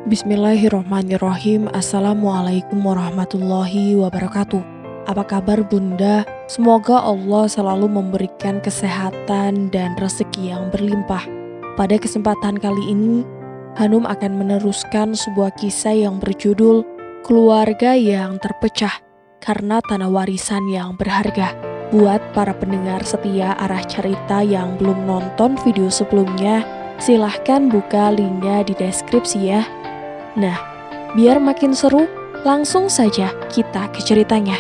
Bismillahirrahmanirrahim. Assalamualaikum warahmatullahi wabarakatuh. Apa kabar Bunda? Semoga Allah selalu memberikan kesehatan dan rezeki yang berlimpah. Pada kesempatan kali ini, Hanum akan meneruskan sebuah kisah yang berjudul Keluarga yang Terpecah karena Tanah Warisan yang Berharga. Buat para pendengar setia arah cerita yang belum nonton video sebelumnya, silahkan buka linknya di deskripsi ya. Nah, biar makin seru, langsung saja kita ke ceritanya.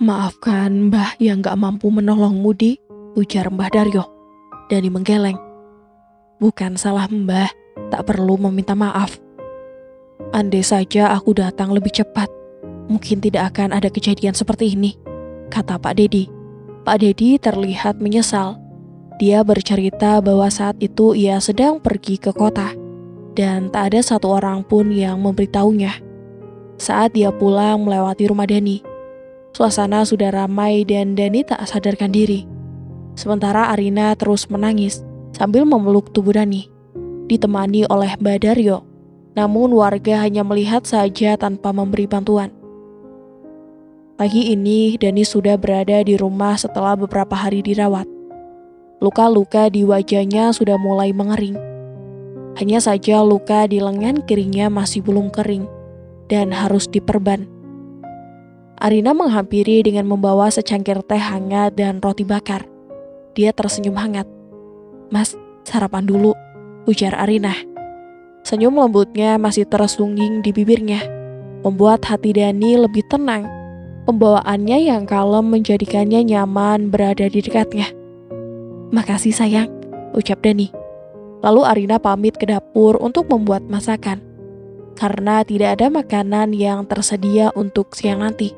Maafkan Mbah yang gak mampu menolongmu, Di, ujar Mbah Daryo. Dani menggeleng. Bukan salah Mbah, tak perlu meminta maaf. Andai saja aku datang lebih cepat, mungkin tidak akan ada kejadian seperti ini, kata Pak Dedi. Pak Dedi terlihat menyesal. Dia bercerita bahwa saat itu ia sedang pergi ke kota dan tak ada satu orang pun yang memberitahunya. Saat dia pulang melewati rumah Dani, suasana sudah ramai dan Dani tak sadarkan diri. Sementara Arina terus menangis sambil memeluk tubuh Dani, ditemani oleh Mbak Daryo. Namun warga hanya melihat saja tanpa memberi bantuan. Pagi ini, Dani sudah berada di rumah setelah beberapa hari dirawat. Luka-luka di wajahnya sudah mulai mengering. Hanya saja luka di lengan kirinya masih belum kering dan harus diperban. Arina menghampiri dengan membawa secangkir teh hangat dan roti bakar. Dia tersenyum hangat. "Mas, sarapan dulu," ujar Arina. Senyum lembutnya masih tersungging di bibirnya, membuat hati Dani lebih tenang. Pembawaannya yang kalem menjadikannya nyaman berada di dekatnya. "Makasih sayang," ucap Dani. Lalu Arina pamit ke dapur untuk membuat masakan, karena tidak ada makanan yang tersedia untuk siang nanti.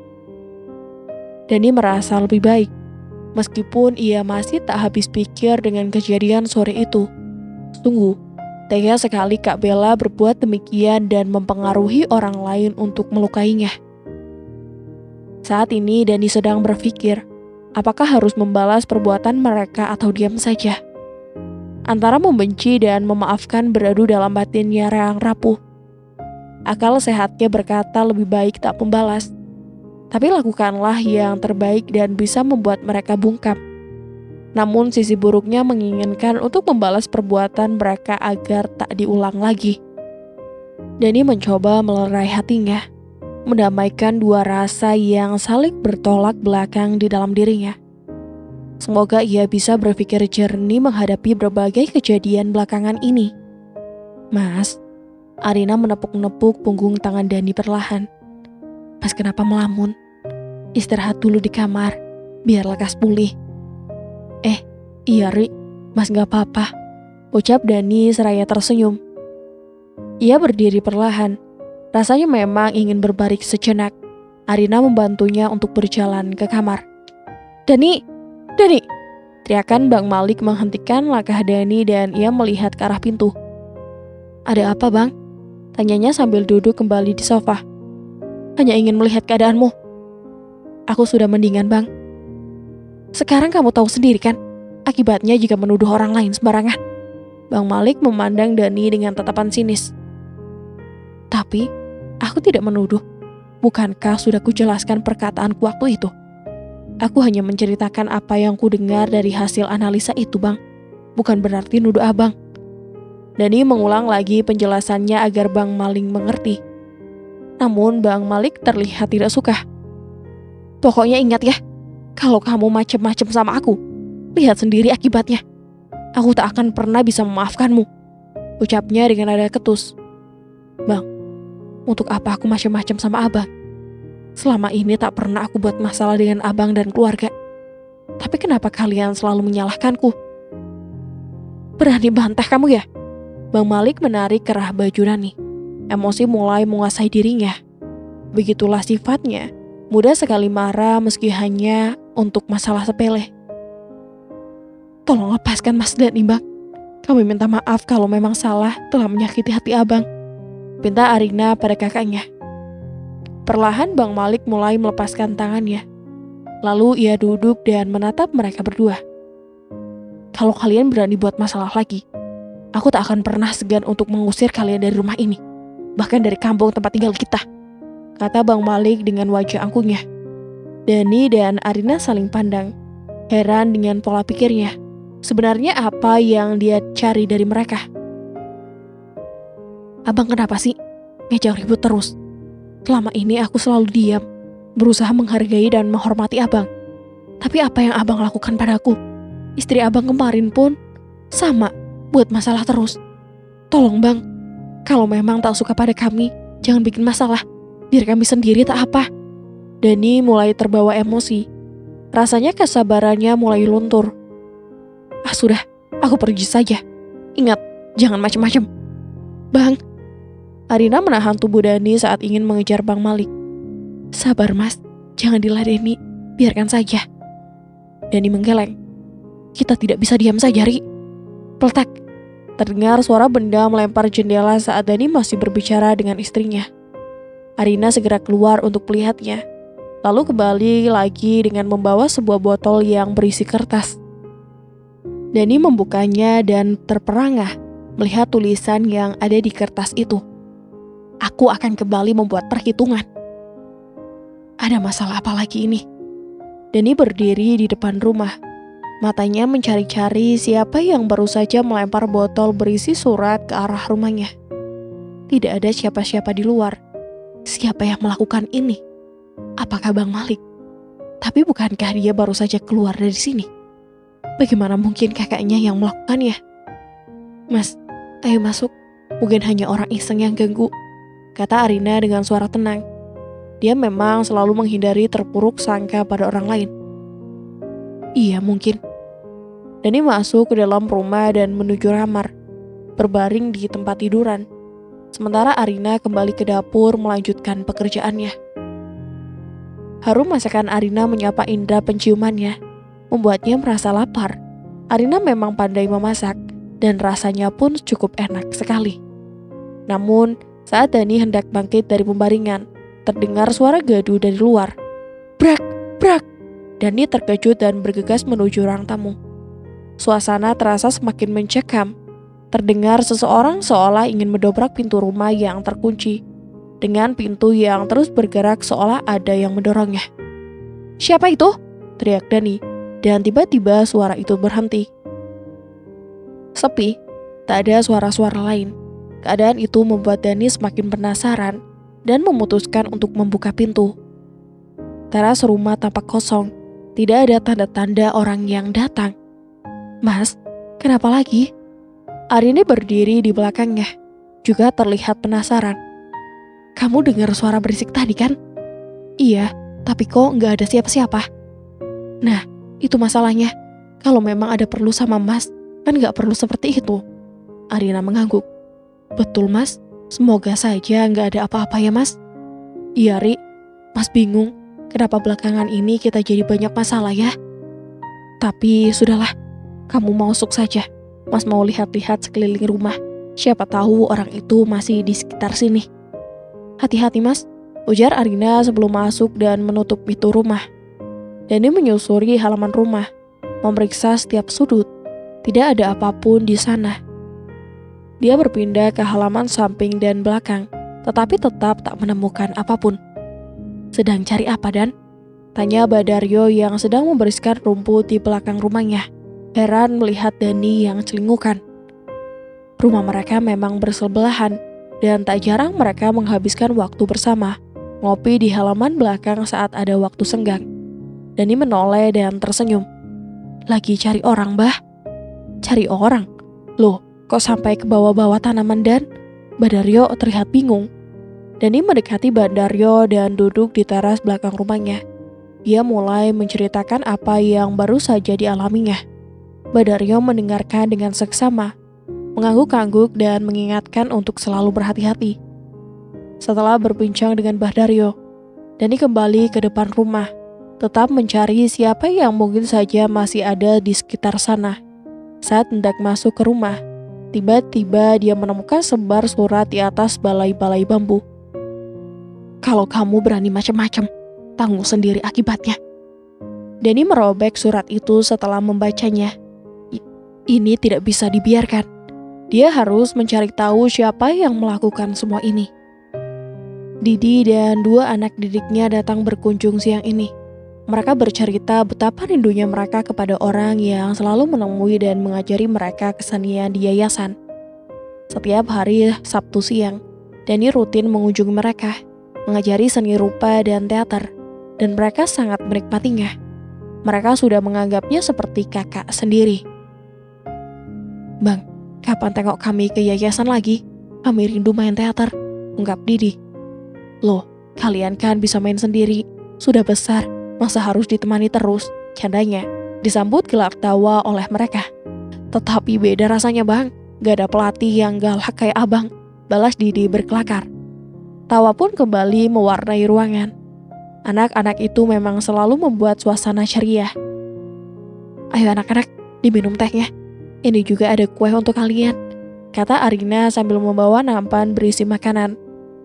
Dani merasa lebih baik, meskipun ia masih tak habis pikir dengan kejadian sore itu. Sungguh, tega sekali Kak Bella berbuat demikian dan mempengaruhi orang lain untuk melukainya. Saat ini Dani sedang berpikir, apakah harus membalas perbuatan mereka atau diam saja? Antara membenci dan memaafkan beradu dalam batinnya yang rapuh. Akal sehatnya berkata lebih baik tak membalas. Tapi lakukanlah yang terbaik dan bisa membuat mereka bungkam. Namun sisi buruknya menginginkan untuk membalas perbuatan mereka agar tak diulang lagi. Dani mencoba melerai hatinya, mendamaikan dua rasa yang saling bertolak belakang di dalam dirinya. Semoga ia bisa berpikir jernih menghadapi berbagai kejadian belakangan ini. "Mas," Arina menepuk-nepuk punggung tangan Dani perlahan. "Mas kenapa melamun? Istirahat dulu di kamar, biar lekas pulih." Iya Ri, Mas gak apa-apa," ucap Dani seraya tersenyum. Ia berdiri perlahan. Rasanya memang ingin berbaring sejenak. Arina membantunya untuk berjalan ke kamar. Dani! Dani!" Teriakan Bang Malik menghentikan langkah Dani dan ia melihat ke arah pintu. "Ada apa Bang?" tanyanya sambil duduk kembali di sofa. "Hanya ingin melihat keadaanmu." "Aku sudah mendingan Bang." "Sekarang kamu tahu sendiri kan akibatnya jika menuduh orang lain sembarangan." Bang Malik memandang Dani dengan tatapan sinis. "Tapi, aku tidak menuduh. Bukankah sudah kujelaskan perkataanku waktu itu? Aku hanya menceritakan apa yang kudengar dari hasil analisa itu, Bang. Bukan berarti nuduh Abang." Dani mengulang lagi penjelasannya agar Bang Malik mengerti. Namun Bang Malik terlihat tidak suka. "Pokoknya ingat ya, kalau kamu macem-macem sama aku, lihat sendiri akibatnya. Aku tak akan pernah bisa memaafkanmu," ucapnya dengan nada ketus. "Bang, untuk apa aku macam-macam sama Abang? Selama ini tak pernah aku buat masalah dengan Abang dan keluarga. Tapi kenapa kalian selalu menyalahkanku?" "Berani bantah kamu ya?" Bang Malik menarik kerah baju Dani. Emosi mulai menguasai dirinya. Begitulah sifatnya, mudah sekali marah meski hanya untuk masalah sepele. "Tolong lepaskan Mas Dani Bang. Kami minta maaf kalau memang salah telah menyakiti hati Abang," pinta Arina pada kakaknya. Perlahan Bang Malik mulai melepaskan tangannya. Lalu ia duduk dan menatap mereka berdua. Kalau kalian berani buat masalah lagi, aku tak akan pernah segan untuk mengusir kalian dari rumah ini. Bahkan dari kampung tempat tinggal kita, kata Bang Malik dengan wajah angkuhnya. Dani dan Arina saling pandang, heran dengan pola pikirnya. Sebenarnya apa yang dia cari dari mereka? Abang kenapa sih ngejak ribut terus? Selama ini aku selalu diam, berusaha menghargai dan menghormati abang. Tapi apa yang abang lakukan padaku? Istri abang kemarin pun sama, buat masalah terus. Tolong bang, kalau memang tak suka pada kami, jangan bikin masalah. Biar kami sendiri tak apa. Dani mulai terbawa emosi. Rasanya kesabarannya mulai luntur. Ah sudah, aku pergi saja. Ingat, jangan macam-macam. Bang, Arina menahan tubuh Dani saat ingin mengejar Bang Malik. Sabar mas, jangan diladeni, biarkan saja. Dani menggeleng. Kita tidak bisa diam saja, Ri. Peletak. Terdengar suara benda melempar jendela saat Dani masih berbicara dengan istrinya. Arina segera keluar untuk melihatnya. Lalu kembali lagi dengan membawa sebuah botol yang berisi kertas. Dani membukanya dan terperangah melihat tulisan yang ada di kertas itu. Aku akan kembali membuat perhitungan. Ada masalah apa lagi ini? Dani berdiri di depan rumah. Matanya mencari-cari siapa yang baru saja melempar botol berisi surat ke arah rumahnya. Tidak ada siapa-siapa di luar. Siapa yang melakukan ini? Apakah Bang Malik? Tapi bukankah dia baru saja keluar dari sini? Bagaimana mungkin kakaknya yang melakukannya? Mas, ayo masuk. Mungkin hanya orang iseng yang ganggu, kata Arina dengan suara tenang. Dia memang selalu menghindari terpuruk sangka pada orang lain. Iya mungkin. Dani masuk ke dalam rumah dan menuju kamar, berbaring di tempat tiduran. Sementara Arina kembali ke dapur melanjutkan pekerjaannya. Harum masakan Arina menyapa indera penciumannya, membuatnya merasa lapar. Arina memang pandai memasak, dan rasanya pun cukup enak sekali. Namun, saat Dani hendak bangkit dari pembaringan, terdengar suara gaduh dari luar. Brak, brak. Dani terkejut dan bergegas menuju ruang tamu. Suasana terasa semakin mencekam. Terdengar seseorang seolah ingin mendobrak pintu rumah yang terkunci, dengan pintu yang terus bergerak seolah ada yang mendorongnya. Siapa itu? Teriak Dani, dan tiba-tiba suara itu berhenti. Sepi, tak ada suara-suara lain. Keadaan itu membuat Dani semakin penasaran dan memutuskan untuk membuka pintu. Teras rumah tampak kosong, tidak ada tanda-tanda orang yang datang. Mas, kenapa lagi? Arina berdiri di belakangnya, juga terlihat penasaran. Kamu dengar suara berisik tadi kan? Iya, tapi kok nggak ada siapa-siapa? Nah, itu masalahnya. Kalau memang ada perlu sama Mas, kan nggak perlu seperti itu. Arina mengangguk. Betul Mas, semoga saja nggak ada apa-apa ya Mas. Iya Ri, Mas bingung kenapa belakangan ini kita jadi banyak masalah ya. Tapi sudahlah, kamu masuk saja. Mas mau lihat-lihat sekeliling rumah. Siapa tahu orang itu masih di sekitar sini. Hati-hati Mas, ujar Arina sebelum masuk dan menutup pintu rumah. Dani menyusuri halaman rumah, memeriksa setiap sudut. Tidak ada apapun di sana. Dia berpindah ke halaman samping dan belakang, tetapi tetap tak menemukan apapun. Sedang cari apa Dan? Tanya Badaryo yang sedang membersihkan rumput di belakang rumahnya. Heran melihat Dani yang celingukan. Rumah mereka memang bersebelahan, dan tak jarang mereka menghabiskan waktu bersama, ngopi di halaman belakang saat ada waktu senggang. Dani menoleh dan tersenyum. Lagi cari orang, Bah? Cari orang? Loh, kok sampai ke bawah-bawah tanaman Dan? Badaryo terlihat bingung. Dani mendekati Badaryo dan duduk di teras belakang rumahnya. Dia mulai menceritakan apa yang baru saja dialaminya. Badaryo mendengarkan dengan seksama, mengangguk-angguk dan mengingatkan untuk selalu berhati-hati. Setelah berbincang dengan Badaryo, Dani kembali ke depan rumah, tetap mencari siapa yang mungkin saja masih ada di sekitar sana. Saat hendak masuk ke rumah, tiba-tiba dia menemukan selembar surat di atas balai-balai bambu. Kalau kamu berani macam-macam, tanggung sendiri akibatnya. Dani merobek surat itu setelah membacanya. Ini tidak bisa dibiarkan. Dia harus mencari tahu siapa yang melakukan semua ini. Didi dan 2 anak didiknya datang berkunjung siang ini. Mereka bercerita betapa rindunya mereka kepada orang yang selalu menemui dan mengajari mereka kesenian di yayasan. Setiap hari Sabtu siang, Dani rutin mengunjungi mereka, mengajari seni rupa dan teater, dan mereka sangat menikmatinya. Mereka sudah menganggapnya seperti kakak sendiri. "Bang, kapan tengok kami ke yayasan lagi? Kami rindu main teater," ungkap Didi. "Loh, kalian kan bisa main sendiri, sudah besar, masa harus ditemani terus?" candanya. Disambut gelak tawa oleh mereka. "Tetapi beda rasanya bang, gak ada pelatih yang galak kayak abang," balas Didi berkelakar. Tawa pun kembali mewarnai ruangan. Anak-anak itu memang selalu membuat suasana ceria. "Ayo anak-anak, diminum tehnya. Ini juga ada kue untuk kalian," kata Arina sambil membawa nampan berisi makanan.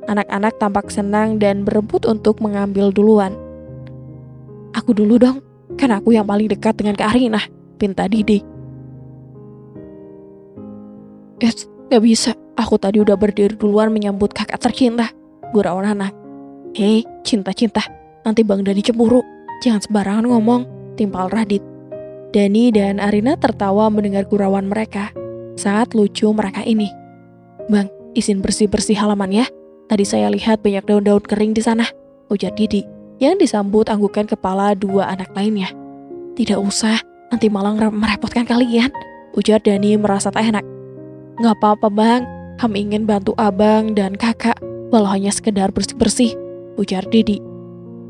Anak-anak tampak senang dan berebut untuk mengambil duluan. "Aku dulu dong, kan aku yang paling dekat dengan Kak Arina," pinta Didi. Gak bisa, aku tadi udah berdiri duluan menyambut kakak tercinta," gurau anak. "Hei, cinta-cinta, nanti Bang Dani cemburu. Jangan sembarangan ngomong," timpal Radit. Dani dan Arina tertawa mendengar gurauan mereka. Sangat lucu mereka ini. "Bang, izin bersih-bersih halaman ya. Tadi saya lihat banyak daun-daun kering di sana," ujar Didi, yang disambut anggukan kepala 2 anak lainnya. "Tidak usah, nanti malah merepotkan kalian," ujar Dani merasa tak enak. "Gak apa-apa bang, kami ingin bantu abang dan kakak, walau hanya sekedar bersih-bersih," ujar Didi.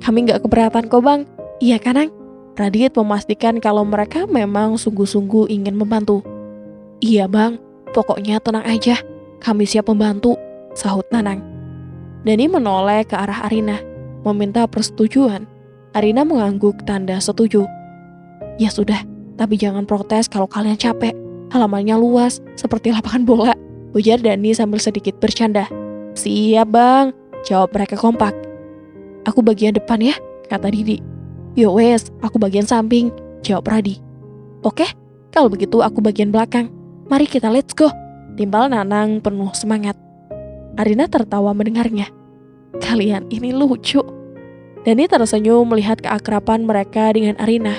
"Kami gak keberatan kok bang, iya kan Ang?" Radit memastikan kalau mereka memang sungguh-sungguh ingin membantu. "Iya bang, pokoknya tenang aja, kami siap membantu," sahut Nanang. Dani menoleh ke arah Arina, meminta persetujuan. Arina mengangguk tanda setuju. "Ya sudah, tapi jangan protes kalau kalian capek. Halamannya luas, seperti lapangan bola," ujar Dani sambil sedikit bercanda. "Siap bang," jawab mereka kompak. "Aku bagian depan ya," kata Didi. "Yo wes, aku bagian samping," jawab Radi. "Oke, kalau begitu aku bagian belakang. Mari kita let's go," timbal Nanang penuh semangat. Arina tertawa mendengarnya. "Kalian ini lucu." Dani tersenyum melihat keakraban mereka dengan Arina.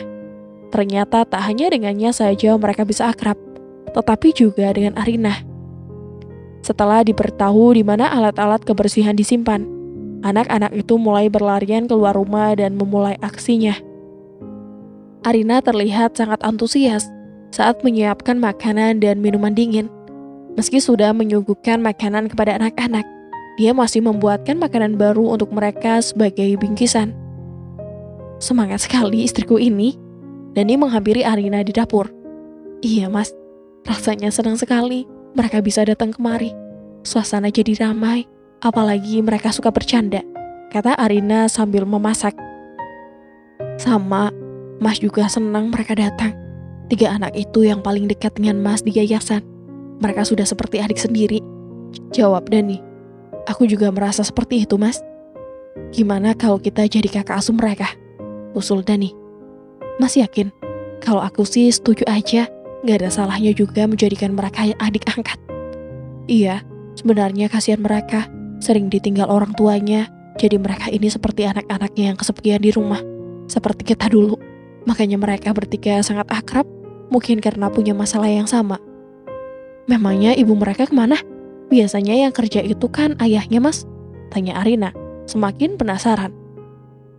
Ternyata tak hanya dengannya saja mereka bisa akrab, tetapi juga dengan Arina. Setelah diberitahu di mana alat-alat kebersihan disimpan, anak-anak itu mulai berlarian keluar rumah dan memulai aksinya. Arina terlihat sangat antusias saat menyiapkan makanan dan minuman dingin. Meski sudah menyuguhkan makanan kepada anak-anak, dia masih membuatkan makanan baru untuk mereka sebagai bingkisan. "Semangat sekali istriku ini." Dani menghampiri Arina di dapur. "Iya mas, rasanya senang sekali mereka bisa datang kemari. Suasana jadi ramai, apalagi mereka suka bercanda," kata Arina sambil memasak. "Sama, mas juga senang mereka datang. 3 anak itu yang paling dekat dengan mas di yayasan. Mereka sudah seperti adik sendiri," jawab Dani. "Aku juga merasa seperti itu mas." "Gimana kalau kita jadi kakak asuh mereka?" usul Dani. "Mas yakin? Kalau aku sih setuju aja, gak ada salahnya juga menjadikan mereka adik angkat." "Iya, sebenarnya kasihan mereka, sering ditinggal orang tuanya, jadi mereka ini seperti anak-anaknya yang kesepian di rumah, seperti kita dulu. Makanya mereka bertiga sangat akrab, mungkin karena punya masalah yang sama." "Memangnya ibu mereka kemana? Biasanya yang kerja itu kan ayahnya mas," tanya Arina, semakin penasaran.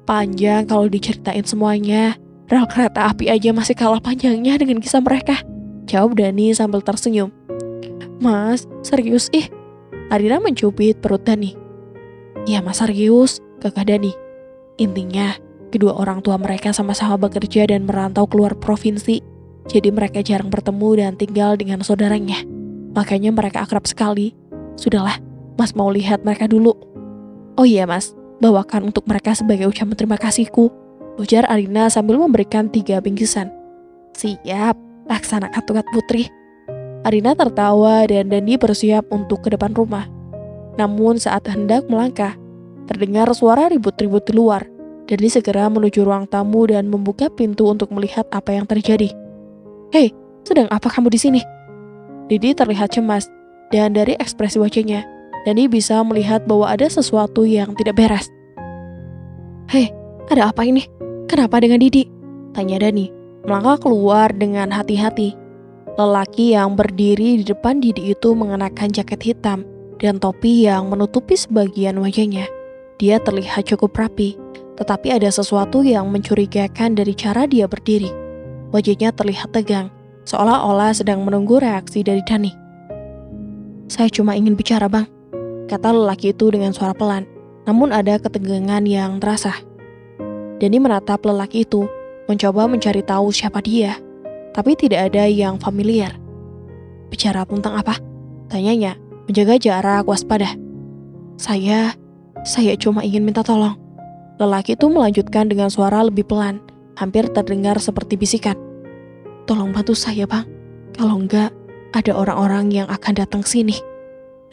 "Panjang kalau diceritain semuanya, rel kereta api aja masih kalah panjangnya dengan kisah mereka," jawab Dani sambil tersenyum. "Mas, serius ih?" Arina mencubit perut Dani. "Ya mas serius," kakak Dani. "Intinya, kedua orang tua mereka sama-sama bekerja dan merantau keluar provinsi, jadi mereka jarang bertemu dan tinggal dengan saudaranya. Makanya mereka akrab sekali. Sudahlah, mas mau lihat mereka dulu." "Oh iya mas, bawakan untuk mereka sebagai ucapan terima kasihku," ujar Arina sambil memberikan 3 bingkisan. "Siap, laksanakan tugas putri." Arina tertawa dan Dani bersiap untuk ke depan rumah. Namun saat hendak melangkah, terdengar suara ribut-ribut di luar. Dani segera menuju ruang tamu dan membuka pintu untuk melihat apa yang terjadi. "Hei, sedang apa kamu di sini?" Didi terlihat cemas, dan dari ekspresi wajahnya, Dani bisa melihat bahwa ada sesuatu yang tidak beres. "Hei, ada apa ini? Kenapa dengan Didi?" tanya Dani, melangkah keluar dengan hati-hati. Lelaki yang berdiri di depan Didi itu mengenakan jaket hitam dan topi yang menutupi sebagian wajahnya. Dia terlihat cukup rapi, tetapi ada sesuatu yang mencurigakan dari cara dia berdiri. Wajahnya terlihat tegang, seolah-olah sedang menunggu reaksi dari Dani. "Saya cuma ingin bicara, Bang," kata lelaki itu dengan suara pelan, namun ada ketegangan yang terasa. Dani menatap lelaki itu, mencoba mencari tahu siapa dia, tapi tidak ada yang familiar. "Bicara tentang apa?" tanyanya, menjaga jarak waspada. Saya cuma ingin minta tolong." Lelaki itu melanjutkan dengan suara lebih pelan, hampir terdengar seperti bisikan. "Tolong bantu saya, Bang. Kalau enggak, ada orang-orang yang akan datang sini."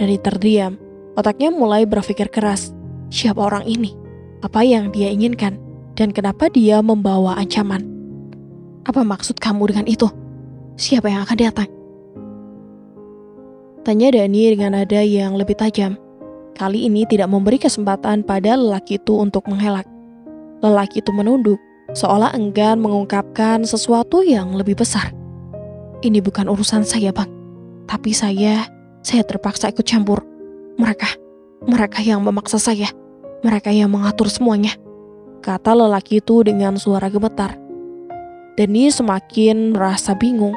Dani terdiam, otaknya mulai berpikir keras. Siapa orang ini? Apa yang dia inginkan? Dan kenapa dia membawa ancaman? "Apa maksud kamu dengan itu? Siapa yang akan datang?" tanya Dani dengan nada yang lebih tajam. Kali ini tidak memberi kesempatan pada lelaki itu untuk mengelak. Lelaki itu menunduk, seolah enggan mengungkapkan sesuatu yang lebih besar. "Ini bukan urusan saya, Bang. Tapi saya terpaksa ikut campur. Mereka yang memaksa saya. Mereka yang mengatur semuanya," kata lelaki itu dengan suara gemetar. Dani semakin merasa bingung,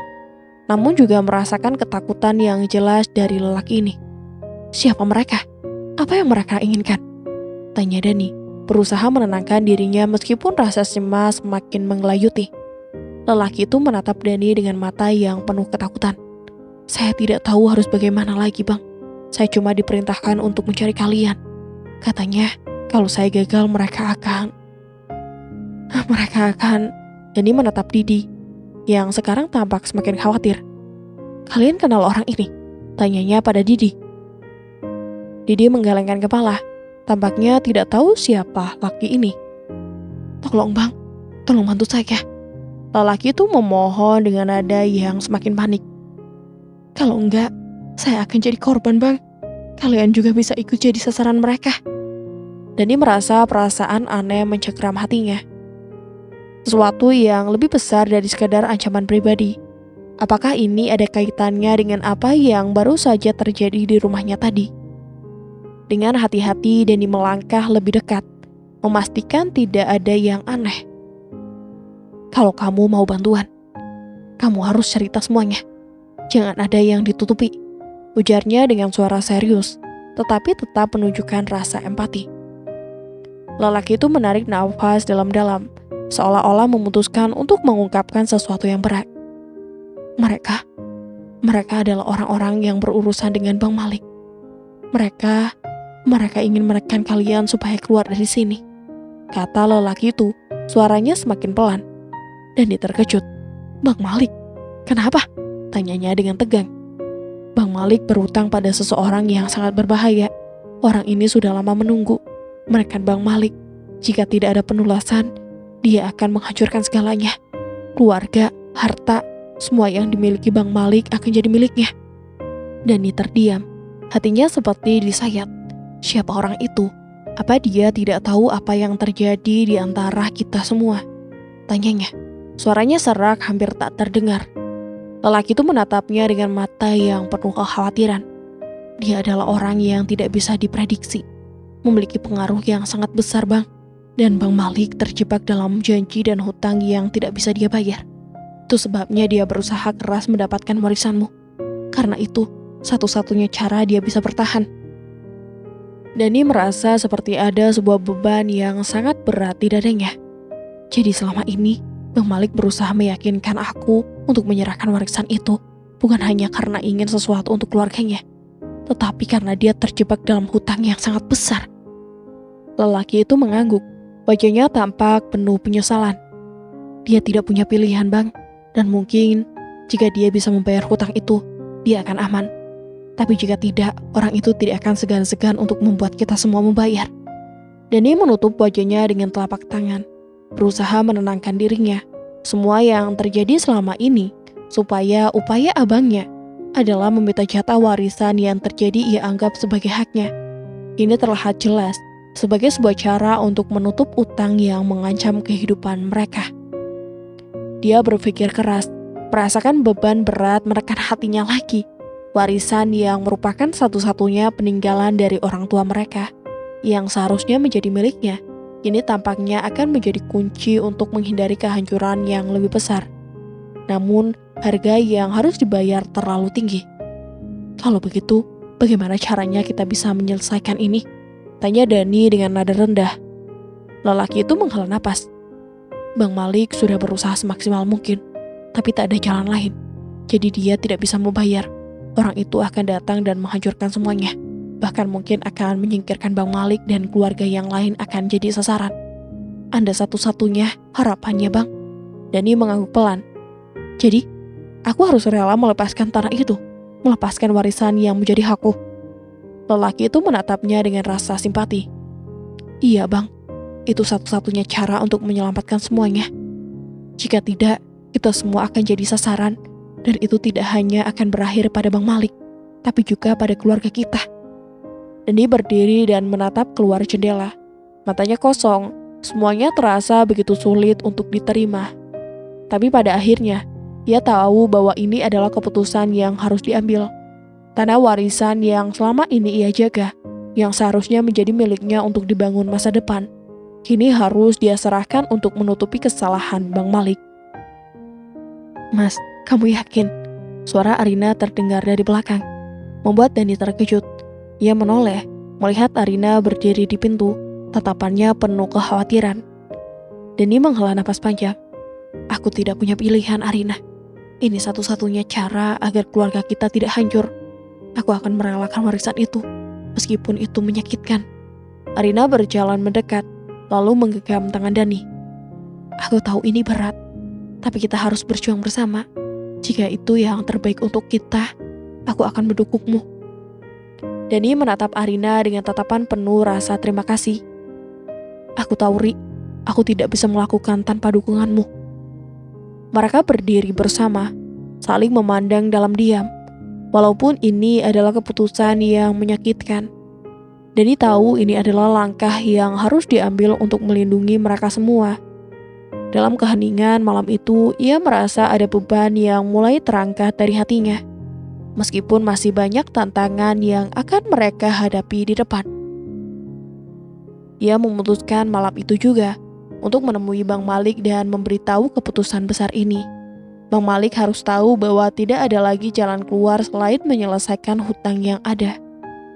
namun juga merasakan ketakutan yang jelas dari lelaki ini. "Siapa mereka? Apa yang mereka inginkan?" tanya Dani, berusaha menenangkan dirinya meskipun rasa cemas semakin menggelayuti. Lelaki itu menatap Dani dengan mata yang penuh ketakutan. "Saya tidak tahu harus bagaimana lagi, Bang. Saya cuma diperintahkan untuk mencari kalian. Katanya, kalau saya gagal mereka akan... Dani menatap Didi, yang sekarang tampak semakin khawatir. "Kalian kenal orang ini?" tanyanya pada Didi. Didi menggelengkan kepala, tampaknya tidak tahu siapa laki ini. "Tolong, Bang, tolong bantu saya." Lelaki itu memohon dengan nada yang semakin panik. "Kalau enggak, saya akan jadi korban, Bang. Kalian juga bisa ikut jadi sasaran mereka." Dani merasa perasaan aneh mencengkeram hatinya. Sesuatu yang lebih besar dari sekadar ancaman pribadi. Apakah ini ada kaitannya dengan apa yang baru saja terjadi di rumahnya tadi? Dengan hati-hati Dani melangkah lebih dekat, memastikan tidak ada yang aneh. "Kalau kamu mau bantuan, kamu harus cerita semuanya. Jangan ada yang ditutupi," ujarnya dengan suara serius, tetapi tetap menunjukkan rasa empati. Lelaki itu menarik nafas dalam-dalam, seolah-olah memutuskan untuk mengungkapkan sesuatu yang berat. Mereka adalah orang-orang yang berurusan dengan Bang Malik. Mereka ingin menekan kalian supaya keluar dari sini," kata lelaki itu, suaranya semakin pelan. Dani terkejut. "Bang Malik? Kenapa?" tanyanya dengan tegang. "Bang Malik berhutang pada seseorang yang sangat berbahaya. Orang ini sudah lama menunggu. Menekan Bang Malik. Jika tidak ada penugasan, dia akan menghancurkan segalanya. Keluarga, harta, semua yang dimiliki Bang Malik akan jadi miliknya." Dani terdiam, hatinya seperti disayat. Siapa orang itu? Apa dia tidak tahu apa yang terjadi di antara kita semua? Tanyanya. Suaranya serak, hampir tak terdengar. Lelaki itu menatapnya dengan mata yang penuh kekhawatiran. Dia adalah orang yang tidak bisa diprediksi. Memiliki pengaruh yang sangat besar, Bang. Dan Bang Malik terjebak dalam janji dan hutang yang tidak bisa dia bayar. Itu sebabnya dia berusaha keras mendapatkan warisanmu. Karena itu, satu-satunya cara dia bisa bertahan. Dani merasa seperti ada sebuah beban yang sangat berat di dadanya. Jadi selama ini, Bang Malik berusaha meyakinkan aku untuk menyerahkan warisan itu, bukan hanya karena ingin sesuatu untuk keluarganya, tetapi karena dia terjebak dalam hutang yang sangat besar. Lelaki itu mengangguk, wajahnya tampak penuh penyesalan. Dia tidak punya pilihan, Bang, dan mungkin jika dia bisa membayar hutang itu, dia akan aman. Tapi jika tidak, orang itu tidak akan segan-segan untuk membuat kita semua membayar. Dani menutup wajahnya dengan telapak tangan, berusaha menenangkan dirinya. Semua yang terjadi selama ini, supaya upaya abangnya adalah meminta jatah warisan yang terjadi ia anggap sebagai haknya. Ini terlihat jelas sebagai sebuah cara untuk menutup utang yang mengancam kehidupan mereka. Dia berpikir keras, merasakan beban berat menekan hatinya lagi. Warisan yang merupakan satu-satunya peninggalan dari orang tua mereka, yang seharusnya menjadi miliknya, ini tampaknya akan menjadi kunci untuk menghindari kehancuran yang lebih besar. Namun, harga yang harus dibayar terlalu tinggi. Kalau begitu, bagaimana caranya kita bisa menyelesaikan ini? Tanya Dani dengan nada rendah. Lelaki itu menghela napas. Bang Malik sudah berusaha semaksimal mungkin, tapi tak ada jalan lain. Jadi dia tidak bisa membayar. Orang itu akan datang dan menghancurkan semuanya. Bahkan mungkin akan menyingkirkan Bang Malik dan keluarga yang lain akan jadi sasaran. Anda satu-satunya harapannya, Bang. Dani mengangguk pelan. Jadi, aku harus rela melepaskan tanah itu, melepaskan warisan yang menjadi hakku. Lelaki itu menatapnya dengan rasa simpati. Iya, Bang. Itu satu-satunya cara untuk menyelamatkan semuanya. Jika tidak, kita semua akan jadi sasaran. Dan itu tidak hanya akan berakhir pada Bang Malik, tapi juga pada keluarga kita. Dani berdiri dan menatap keluar jendela. Matanya kosong, semuanya terasa begitu sulit untuk diterima. Tapi pada akhirnya, ia tahu bahwa ini adalah keputusan yang harus diambil. Tanah warisan yang selama ini ia jaga, yang seharusnya menjadi miliknya untuk dibangun masa depan, kini harus dia serahkan untuk menutupi kesalahan Bang Malik. Mas, kamu yakin? Suara Arina terdengar dari belakang, membuat Dani terkejut. Ia menoleh, melihat Arina berdiri di pintu, tatapannya penuh kekhawatiran. Dani menghela napas panjang. Aku tidak punya pilihan, Arina. Ini satu-satunya cara agar keluarga kita tidak hancur. Aku akan merelakan warisan itu, meskipun itu menyakitkan. Arina berjalan mendekat, lalu menggenggam tangan Dani. Aku tahu ini berat, tapi kita harus berjuang bersama. Jika itu yang terbaik untuk kita, aku akan mendukungmu. Dani menatap Arina dengan tatapan penuh rasa terima kasih. Aku tahu, Ri, aku tidak bisa melakukan tanpa dukunganmu. Mereka berdiri bersama, saling memandang dalam diam. Walaupun ini adalah keputusan yang menyakitkan, Dani tahu ini adalah langkah yang harus diambil untuk melindungi mereka semua. Dalam keheningan malam itu, ia merasa ada beban yang mulai terangkat dari hatinya. Meskipun masih banyak tantangan yang akan mereka hadapi di depan. Ia memutuskan malam itu juga untuk menemui Bang Malik dan memberitahu keputusan besar ini. Bang Malik harus tahu bahwa tidak ada lagi jalan keluar selain menyelesaikan hutang yang ada.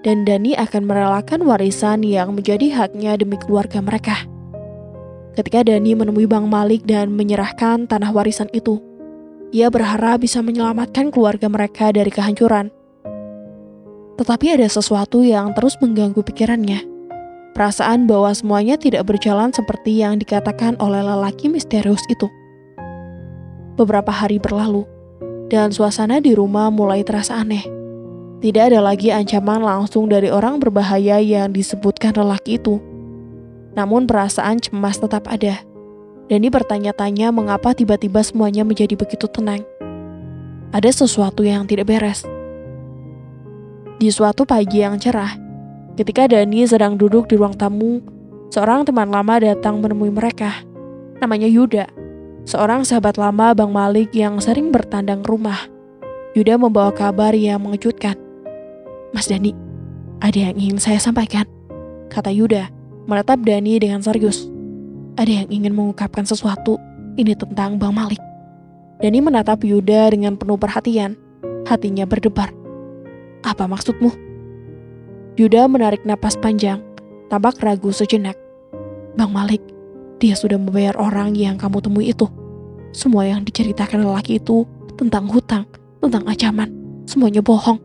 Dan Dani akan merelakan warisan yang menjadi haknya demi keluarga mereka. Ketika Dani menemui Bang Malik dan menyerahkan tanah warisan itu, ia berharap bisa menyelamatkan keluarga mereka dari kehancuran. Tetapi ada sesuatu yang terus mengganggu pikirannya. Perasaan bahwa semuanya tidak berjalan seperti yang dikatakan oleh lelaki misterius itu. Beberapa hari berlalu, dan suasana di rumah mulai terasa aneh. Tidak ada lagi ancaman langsung dari orang berbahaya yang disebutkan lelaki itu. Namun perasaan cemas tetap ada. Dani bertanya-tanya mengapa tiba-tiba semuanya menjadi begitu tenang. Ada sesuatu yang tidak beres. Di suatu pagi yang cerah, ketika Dani sedang duduk di ruang tamu, seorang teman lama datang menemui mereka. Namanya Yuda, seorang sahabat lama Bang Malik yang sering bertandang rumah. Yuda membawa kabar yang mengejutkan. Mas Dani, ada yang ingin saya sampaikan, kata Yuda. Menatap Dani dengan serius. Ada yang ingin mengungkapkan sesuatu. Ini tentang Bang Malik. Dani menatap Yuda dengan penuh perhatian. Hatinya berdebar. Apa maksudmu? Yuda menarik napas panjang, tampak ragu sejenak. Bang Malik, dia sudah membayar orang yang kamu temui itu. Semua yang diceritakan lelaki itu tentang hutang, tentang ancaman, semuanya bohong.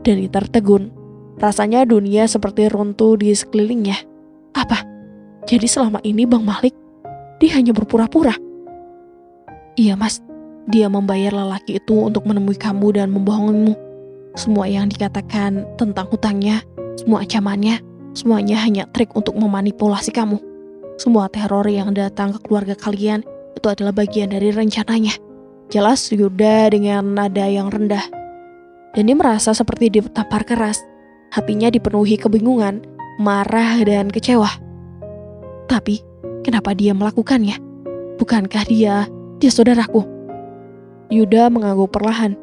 Dani tertegun. Rasanya dunia seperti runtuh di sekelilingnya. Apa? Jadi selama ini Bang Malik, dia hanya berpura-pura? Iya mas, dia membayar lelaki itu untuk menemui kamu dan membohongimu. Semua yang dikatakan tentang hutangnya, semua ancamannya, Semuanya hanya trik untuk memanipulasi kamu. Semua teror yang datang ke keluarga kalian itu adalah bagian dari rencananya. Jelas Yuda dengan nada yang rendah. Dani merasa seperti ditampar keras. Hatinya dipenuhi kebingungan, marah, dan kecewa. Tapi, kenapa dia melakukannya? Bukankah dia saudaraku? Yuda mengangguk perlahan.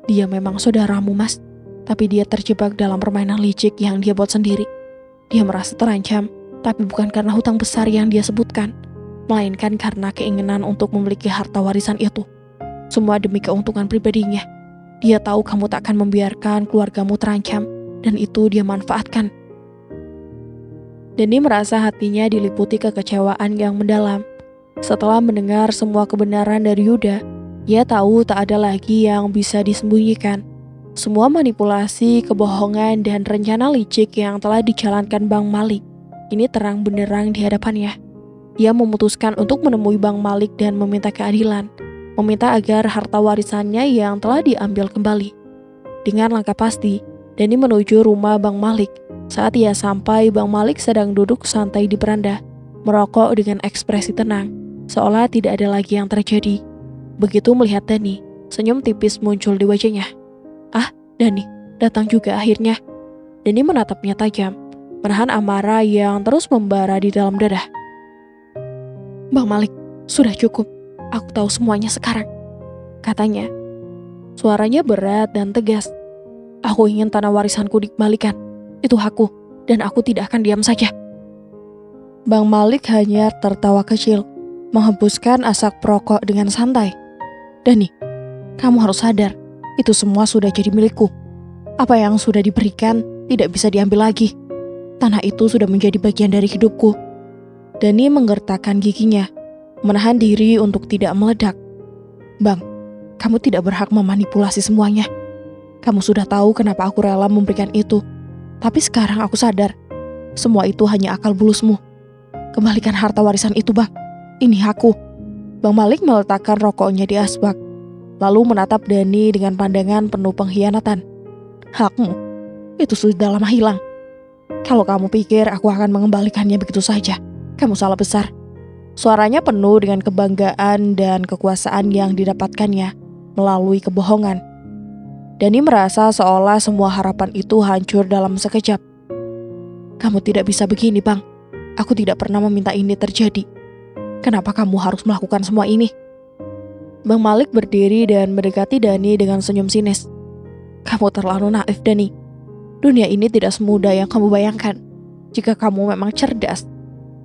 Dia memang saudaramu, Mas. Tapi dia terjebak dalam permainan licik yang dia buat sendiri. Dia merasa terancam, tapi bukan karena hutang besar yang dia sebutkan, melainkan karena keinginan untuk memiliki harta warisan itu. Semua demi keuntungan pribadinya. Dia tahu kamu tak akan membiarkan keluargamu terancam, dan itu dia manfaatkan. Dani merasa hatinya diliputi kekecewaan yang mendalam. Setelah mendengar semua kebenaran dari Yuda, ia tahu tak ada lagi yang bisa disembunyikan. Semua manipulasi, kebohongan, dan rencana licik yang telah dijalankan Bang Malik ini terang benderang di hadapannya. Ia memutuskan untuk menemui Bang Malik dan meminta keadilan, meminta agar harta warisannya yang telah diambil kembali. Dengan langkah pasti, Dani menuju rumah Bang Malik. Saat ia sampai, Bang Malik sedang duduk santai di beranda, merokok dengan ekspresi tenang, seolah tidak ada lagi yang terjadi. Begitu melihat Dani, senyum tipis muncul di wajahnya. "Ah, Dani, datang juga akhirnya." Dani menatapnya tajam, menahan amarah yang terus membara di dalam dada. "Bang Malik, sudah cukup. Aku tahu semuanya sekarang," katanya. Suaranya berat dan tegas. "Aku ingin tanah warisanku dikembalikan. Itu hakku, dan aku tidak akan diam saja." Bang Malik hanya tertawa kecil, menghembuskan asap rokok dengan santai. "Dani, kamu harus sadar, itu semua sudah jadi milikku. Apa yang sudah diberikan tidak bisa diambil lagi. Tanah itu sudah menjadi bagian dari hidupku." Dani menggertakkan giginya, menahan diri untuk tidak meledak. "Bang, kamu tidak berhak memanipulasi semuanya. Kamu sudah tahu kenapa aku rela memberikan itu. Tapi sekarang aku sadar, semua itu hanya akal bulusmu. Kembalikan harta warisan itu, Bang. Ini hakku." Bang Malik meletakkan rokoknya di asbak, lalu menatap Dani dengan pandangan penuh pengkhianatan. "Hakmu? Itu sudah lama hilang. Kalau kamu pikir aku akan mengembalikannya begitu saja, kamu salah besar." Suaranya penuh dengan kebanggaan dan kekuasaan yang didapatkannya melalui kebohongan. Dani merasa seolah semua harapan itu hancur dalam sekejap. "Kamu tidak bisa begini, Bang. Aku tidak pernah meminta ini terjadi. Kenapa kamu harus melakukan semua ini?" Bang Malik berdiri dan mendekati Dani dengan senyum sinis. "Kamu terlalu naif, Dani. Dunia ini tidak semudah yang kamu bayangkan. Jika kamu memang cerdas,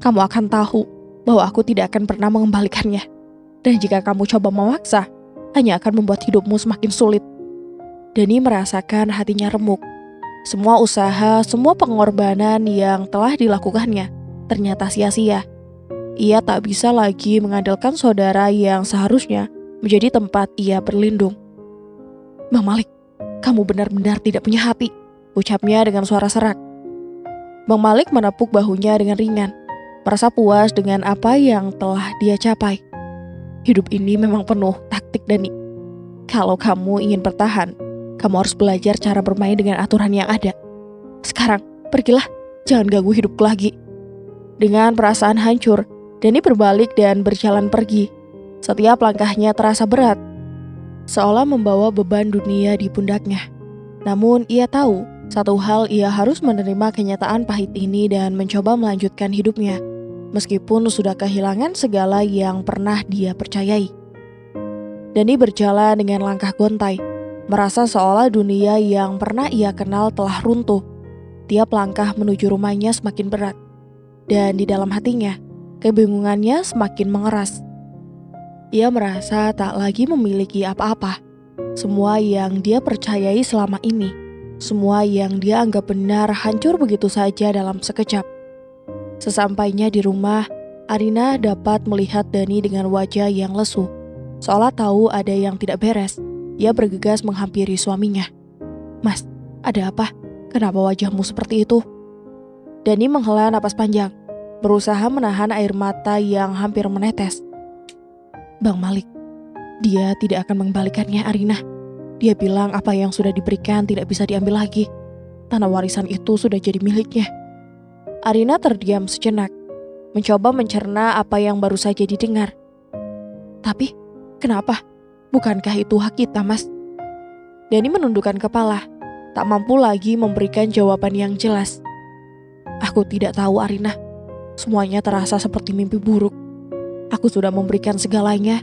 kamu akan tahu bahwa aku tidak akan pernah mengembalikannya. Dan jika kamu coba memaksa, hanya akan membuat hidupmu semakin sulit." Dani merasakan hatinya remuk. Semua usaha, semua pengorbanan yang telah dilakukannya ternyata sia-sia. Ia tak bisa lagi mengandalkan saudara yang seharusnya menjadi tempat ia berlindung. "Bang Malik, kamu benar-benar tidak punya hati," ucapnya dengan suara serak. Bang Malik menepuk bahunya dengan ringan, merasa puas dengan apa yang telah dia capai. "Hidup ini memang penuh taktik, Dani. Kalau kamu ingin bertahan, kamu harus belajar cara bermain dengan aturan yang ada. Sekarang, pergilah, jangan ganggu hidupku lagi." Dengan perasaan hancur, Dani berbalik dan berjalan pergi. Setiap langkahnya terasa berat, seolah membawa beban dunia di pundaknya. Namun ia tahu, satu hal, ia harus menerima kenyataan pahit ini dan mencoba melanjutkan hidupnya, meskipun sudah kehilangan segala yang pernah dia percayai. Dani berjalan dengan langkah gontai, merasa seolah dunia yang pernah ia kenal telah runtuh. Tiap langkah menuju rumahnya semakin berat, dan di dalam hatinya, kebingungannya semakin mengeras. Ia merasa tak lagi memiliki apa-apa. Semua yang dia percayai selama ini, semua yang dia anggap benar hancur begitu saja dalam sekejap. Sesampainya di rumah, Arina dapat melihat Dani dengan wajah yang lesu. Seolah tahu ada yang tidak beres, ia bergegas menghampiri suaminya. "Mas, ada apa? Kenapa wajahmu seperti itu?" Dani menghela napas panjang, berusaha menahan air mata yang hampir menetes. "Bang Malik, dia tidak akan mengembalikannya, Arina. Dia bilang apa yang sudah diberikan tidak bisa diambil lagi. Tanah warisan itu sudah jadi miliknya. Arina terdiam sejenak, mencoba mencerna apa yang baru saja didengar. Tapi, kenapa? Bukankah itu hak kita, Mas? Dani menundukkan kepala, tak mampu lagi memberikan jawaban yang jelas. Aku tidak tahu, Arina. Semuanya terasa seperti mimpi buruk. Aku sudah memberikan segalanya,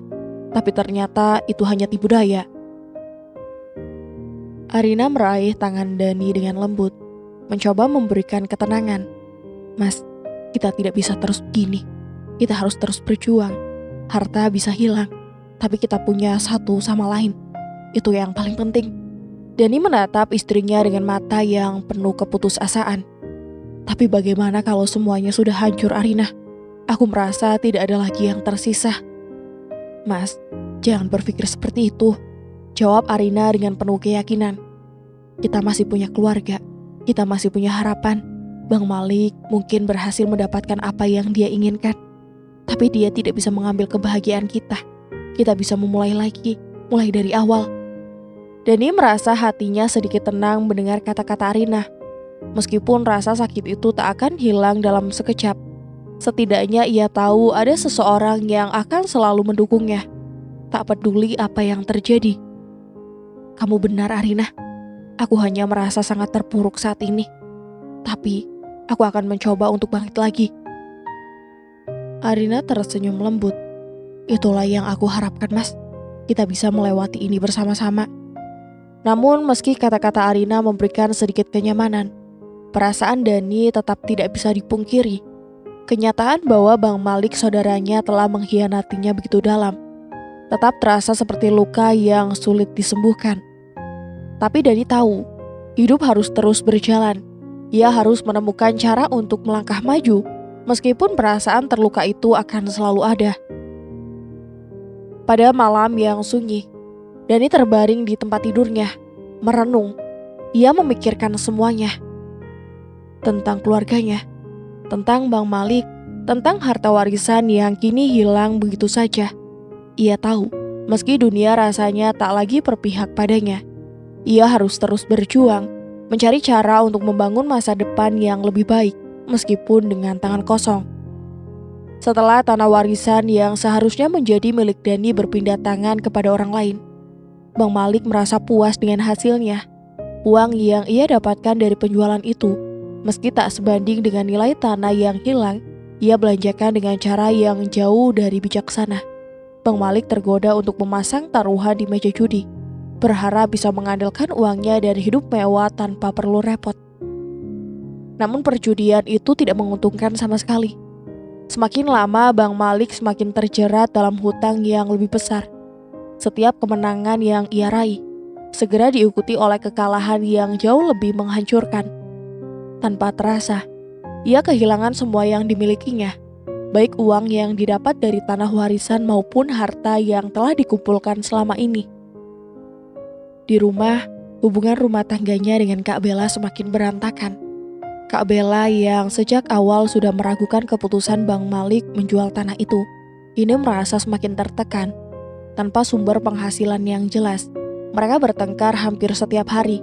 tapi ternyata itu hanya tipu daya. Arina meraih tangan Dani dengan lembut, mencoba memberikan ketenangan. Mas, kita tidak bisa terus begini. Kita harus terus berjuang. Harta bisa hilang, tapi kita punya satu sama lain. Itu yang paling penting. Dani menatap istrinya dengan mata yang penuh keputusasaan. Tapi bagaimana kalau semuanya sudah hancur, Arina? Aku merasa tidak ada lagi yang tersisa. Mas, jangan berpikir seperti itu, jawab Arina dengan penuh keyakinan. Kita masih punya keluarga, kita masih punya harapan. Bang Malik mungkin berhasil mendapatkan apa yang dia inginkan, tapi dia tidak bisa mengambil kebahagiaan kita. Kita bisa memulai lagi, mulai dari awal. Dani merasa hatinya sedikit tenang mendengar kata-kata Arina. Meskipun rasa sakit itu tak akan hilang dalam sekejap, setidaknya ia tahu ada seseorang yang akan selalu mendukungnya. Tak peduli apa yang terjadi. Kamu benar, Arina. Aku hanya merasa sangat terpuruk saat ini. Tapi, aku akan mencoba untuk bangkit lagi. Arina tersenyum lembut. Itulah yang aku harapkan, Mas. Kita bisa melewati ini bersama-sama. Namun, meski kata-kata Arina memberikan sedikit kenyamanan, perasaan Dani tetap tidak bisa dipungkiri. Kenyataan bahwa Bang Malik saudaranya telah mengkhianatinya begitu dalam, tetap terasa seperti luka yang sulit disembuhkan. Tapi Dani tahu, hidup harus terus berjalan. Ia harus menemukan cara untuk melangkah maju, meskipun perasaan terluka itu akan selalu ada. Pada malam yang sunyi, Dani terbaring di tempat tidurnya, merenung. Ia memikirkan semuanya. Tentang keluarganya, tentang Bang Malik, tentang harta warisan yang kini hilang begitu saja. Ia tahu, meski dunia rasanya tak lagi berpihak padanya, ia harus terus berjuang, mencari cara untuk membangun masa depan yang lebih baik, meskipun dengan tangan kosong. Setelah tanah warisan yang seharusnya menjadi milik Dani berpindah tangan kepada orang lain, Bang Malik merasa puas dengan hasilnya. Uang yang ia dapatkan dari penjualan itu, meski tak sebanding dengan nilai tanah yang hilang, ia belanjakan dengan cara yang jauh dari bijaksana. Bang Malik tergoda untuk memasang taruhan di meja judi, berharap bisa mengandalkan uangnya dari hidup mewah tanpa perlu repot. Namun perjudian itu tidak menguntungkan sama sekali. Semakin lama Bang Malik semakin terjerat dalam hutang yang lebih besar. Setiap kemenangan yang ia raih segera diikuti oleh kekalahan yang jauh lebih menghancurkan. Tanpa terasa, ia kehilangan semua yang dimilikinya, baik uang yang didapat dari tanah warisan maupun harta yang telah dikumpulkan selama ini. Di rumah, hubungan rumah tangganya dengan Kak Bella semakin berantakan. Kak Bella yang sejak awal sudah meragukan keputusan Bang Malik menjual tanah itu, ini merasa semakin tertekan. Tanpa sumber penghasilan yang jelas, mereka bertengkar hampir setiap hari.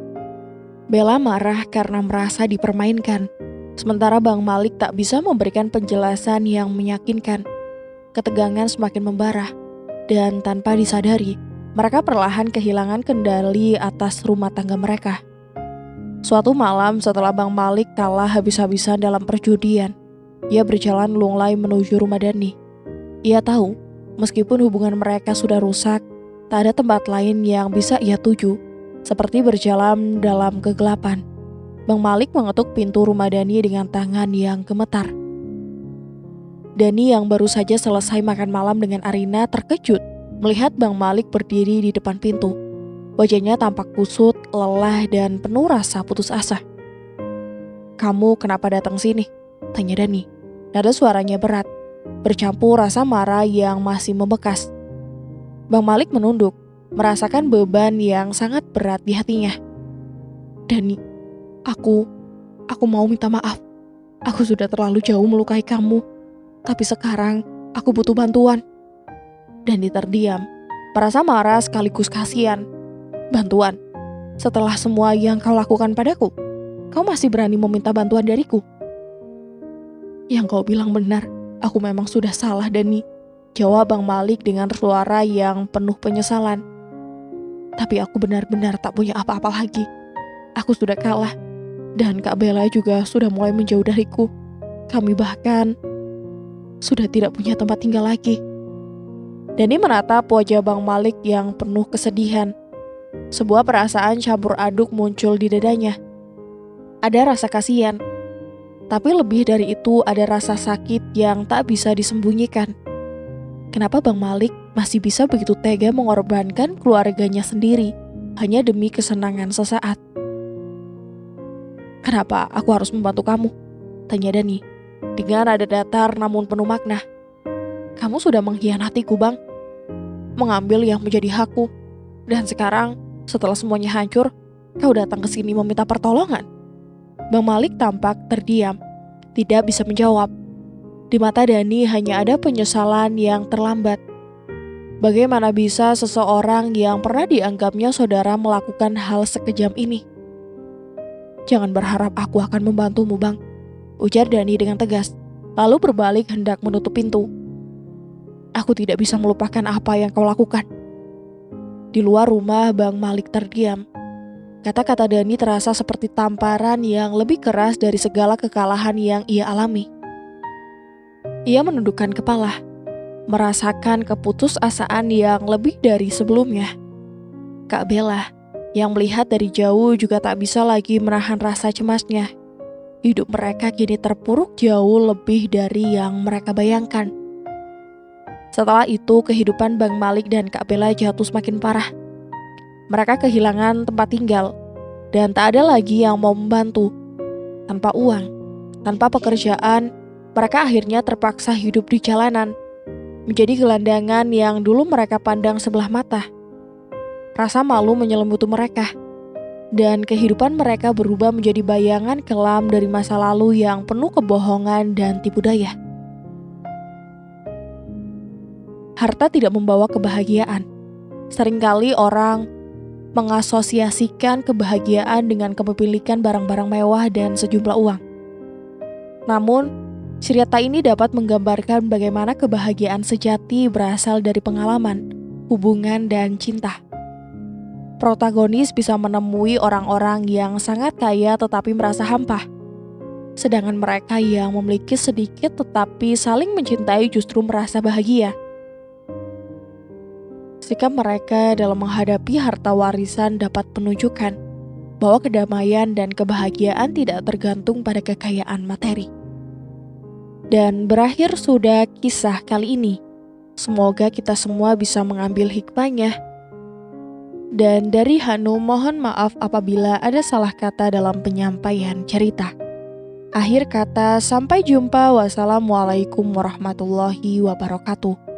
Bella marah karena merasa dipermainkan, sementara Bang Malik tak bisa memberikan penjelasan yang meyakinkan. Ketegangan semakin membara, dan tanpa disadari, mereka perlahan kehilangan kendali atas rumah tangga mereka. Suatu malam setelah Bang Malik kalah habis-habisan dalam perjudian, ia berjalan lunglai menuju rumah Dani. Ia tahu, meskipun hubungan mereka sudah rusak, tak ada tempat lain yang bisa ia tuju, seperti berjalan dalam kegelapan. Bang Malik mengetuk pintu rumah Dani dengan tangan yang gemetar. Dani yang baru saja selesai makan malam dengan Arina terkejut melihat Bang Malik berdiri di depan pintu. Wajahnya tampak kusut, lelah, dan penuh rasa putus asa. "Kamu kenapa datang sini?" tanya Dani. Nada suaranya berat, bercampur rasa marah yang masih membekas. Bang Malik menunduk, merasakan beban yang sangat berat di hatinya. "Dani, aku mau minta maaf. Aku sudah terlalu jauh melukai kamu. Tapi sekarang aku butuh bantuan." Dani terdiam, merasa marah sekaligus kasihan. "Bantuan? Setelah semua yang kau lakukan padaku, kau masih berani meminta bantuan dariku?" Yang kau bilang benar, aku memang sudah salah, Dani, jawab Bang Malik dengan suara yang penuh penyesalan. Tapi aku benar-benar tak punya apa-apa lagi. Aku sudah kalah, dan Kak Bella juga sudah mulai menjauh dariku. Kami bahkan sudah tidak punya tempat tinggal lagi. Dani menatap wajah Bang Malik yang penuh kesedihan. Sebuah perasaan campur aduk muncul di dadanya. Ada rasa kasihan, tapi lebih dari itu ada rasa sakit yang tak bisa disembunyikan. Kenapa Bang Malik masih bisa begitu tega mengorbankan keluarganya sendiri hanya demi kesenangan sesaat? Kenapa aku harus membantu kamu? Tanya Dani dengan nada datar namun penuh makna. Kamu sudah mengkhianatiku, Bang. Mengambil yang menjadi hakku. Dan sekarang, setelah semuanya hancur, kau datang ke sini meminta pertolongan. Bang Malik tampak terdiam, tidak bisa menjawab. Di mata Dani hanya ada penyesalan yang terlambat. Bagaimana bisa seseorang yang pernah dianggapnya saudara melakukan hal sekejam ini? Jangan berharap aku akan membantumu, Bang, ujar Dani dengan tegas, lalu berbalik hendak menutup pintu. Aku tidak bisa melupakan apa yang kau lakukan. Di luar rumah, Bang Malik terdiam. Kata-kata Dani terasa seperti tamparan yang lebih keras dari segala kekalahan yang ia alami. Ia menundukkan kepala, merasakan keputusasaan yang lebih dari sebelumnya. Kak Bella, yang melihat dari jauh juga tak bisa lagi menahan rasa cemasnya. Hidup mereka kini terpuruk jauh lebih dari yang mereka bayangkan. Setelah itu, kehidupan Bang Malik dan Kak Bella jatuh semakin parah. Mereka kehilangan tempat tinggal, dan tak ada lagi yang mau membantu. Tanpa uang, tanpa pekerjaan, mereka akhirnya terpaksa hidup di jalanan, menjadi gelandangan yang dulu mereka pandang sebelah mata. Rasa malu menyelimuti mereka, dan kehidupan mereka berubah menjadi bayangan kelam dari masa lalu yang penuh kebohongan dan tipu daya. Harta tidak membawa kebahagiaan. Seringkali orang mengasosiasikan kebahagiaan dengan kepemilikan barang-barang mewah dan sejumlah uang. Namun, cerita ini dapat menggambarkan bagaimana kebahagiaan sejati berasal dari pengalaman, hubungan, dan cinta. Protagonis bisa menemui orang-orang yang sangat kaya tetapi merasa hampa. Sedangkan mereka yang memiliki sedikit tetapi saling mencintai justru merasa bahagia. Sikap mereka dalam menghadapi harta warisan dapat menunjukkan bahwa kedamaian dan kebahagiaan tidak tergantung pada kekayaan materi. Dan berakhir sudah kisah kali ini. Semoga kita semua bisa mengambil hikmahnya. Dan dari Hanum, mohon maaf apabila ada salah kata dalam penyampaian cerita. Akhir kata, sampai jumpa. Wassalamualaikum warahmatullahi wabarakatuh.